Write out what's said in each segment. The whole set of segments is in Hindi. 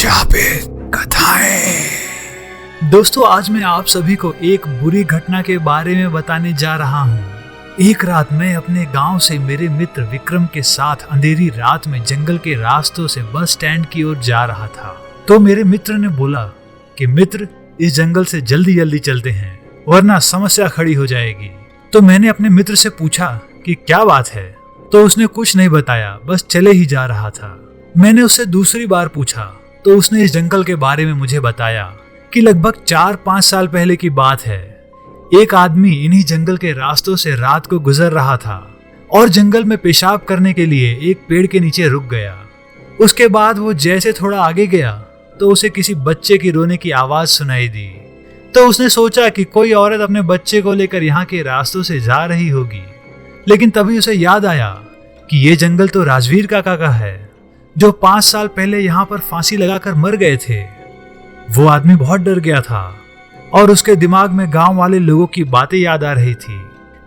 शापित कथाएं। दोस्तों, आज मैं आप सभी को एक बुरी घटना के बारे में बताने जा रहा हूँ। एक रात मैं अपने गांव से मेरे मित्र विक्रम के साथ अंधेरी रात में जंगल के रास्तों से बस स्टैंड की ओर जा रहा था। तो मेरे मित्र ने बोला कि मित्र, इस जंगल से जल्दी जल्दी चलते हैं वरना समस्या खड़ी हो जाएगी। तो मैंने अपने मित्र से पूछा कि क्या बात है, तो उसने कुछ नहीं बताया, बस चले ही जा रहा था। मैंने उससे दूसरी बार पूछा तो उसने इस जंगल के बारे में मुझे बताया कि लगभग 4-5 साल पहले की बात है। एक आदमी इन्हीं जंगल के रास्तों से रात को गुजर रहा था और जंगल में पेशाब करने के लिए एक पेड़ के नीचे रुक गया। उसके बाद वो जैसे थोड़ा आगे गया तो उसे किसी बच्चे की रोने की आवाज सुनाई दी। तो उसने सोचा कि कोई औरत अपने बच्चे को लेकर यहाँ के रास्तों से जा रही होगी। लेकिन तभी उसे याद आया कि ये जंगल तो राजवीर काका का है, जो 5 साल पहले यहाँ पर फांसी लगाकर मर गए थे। वो आदमी बहुत डर गया था और उसके दिमाग में गांव वाले लोगों की बातें याद आ रही थी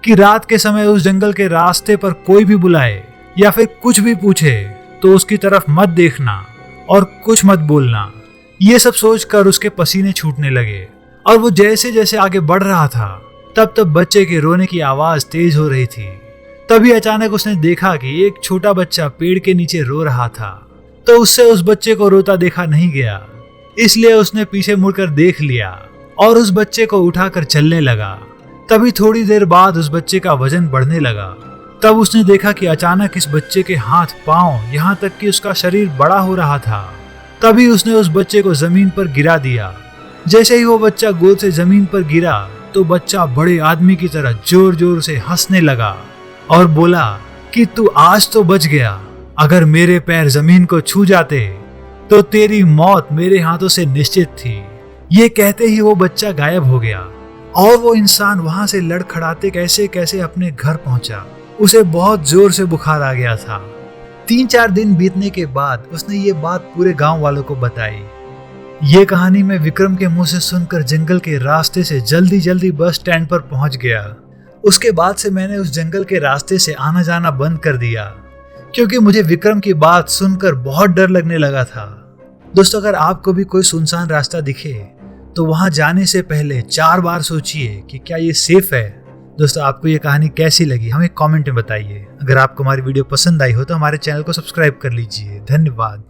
कि रात के समय उस जंगल के रास्ते पर कोई भी बुलाए या फिर कुछ भी पूछे तो उसकी तरफ मत देखना और कुछ मत बोलना। ये सब सोचकर उसके पसीने छूटने लगे और वो जैसे जैसे आगे बढ़ रहा था तब बच्चे के रोने की आवाज तेज हो रही थी। तभी अचानक उसने देखा कि एक छोटा बच्चा पेड़ के नीचे रो रहा था। तो उससे उस बच्चे को रोता देखा नहीं गया, इसलिए उसने पीछे मुड़कर देख लिया और उस बच्चे को उठाकर चलने लगा। तभी थोड़ी देर बाद उस बच्चे का वजन बढ़ने लगा। तब उसने देखा कि अचानक इस बच्चे के हाथ पांव यहाँ तक कि उसका शरीर बड़ा हो रहा था। तभी उसने उस बच्चे को जमीन पर गिरा दिया। जैसे ही वो बच्चा गोद से जमीन पर गिरा तो बच्चा बड़े आदमी की तरह जोर जोर से हंसने लगा और बोला कि तू आज तो बच गया। अगर मेरे पैर जमीन को छू जाते तो तेरी मौत मेरे हाथों से निश्चित थी। ये कहते ही वो बच्चा गायब हो गया और वो इंसान वहां से लड़खड़ाते कैसे कैसे अपने घर पहुंचा। उसे बहुत जोर से बुखार आ गया था। 3-4 दिन बीतने के बाद उसने ये बात पूरे गांव वालों को बताई। ये कहानी मैं विक्रम के मुंह से सुनकर जंगल के रास्ते से जल्दी जल्दी बस स्टैंड पर पहुंच गया। उसके बाद से मैंने उस जंगल के रास्ते से आना जाना बंद कर दिया क्योंकि मुझे विक्रम की बात सुनकर बहुत डर लगने लगा था। दोस्तों, अगर आपको भी कोई सुनसान रास्ता दिखे तो वहां जाने से पहले 4 बार सोचिए कि क्या ये सेफ है। दोस्तों, आपको ये कहानी कैसी लगी हमें कमेंट में बताइए। अगर आपको हमारी वीडियो पसंद आई हो तो हमारे चैनल को सब्सक्राइब कर लीजिए। धन्यवाद।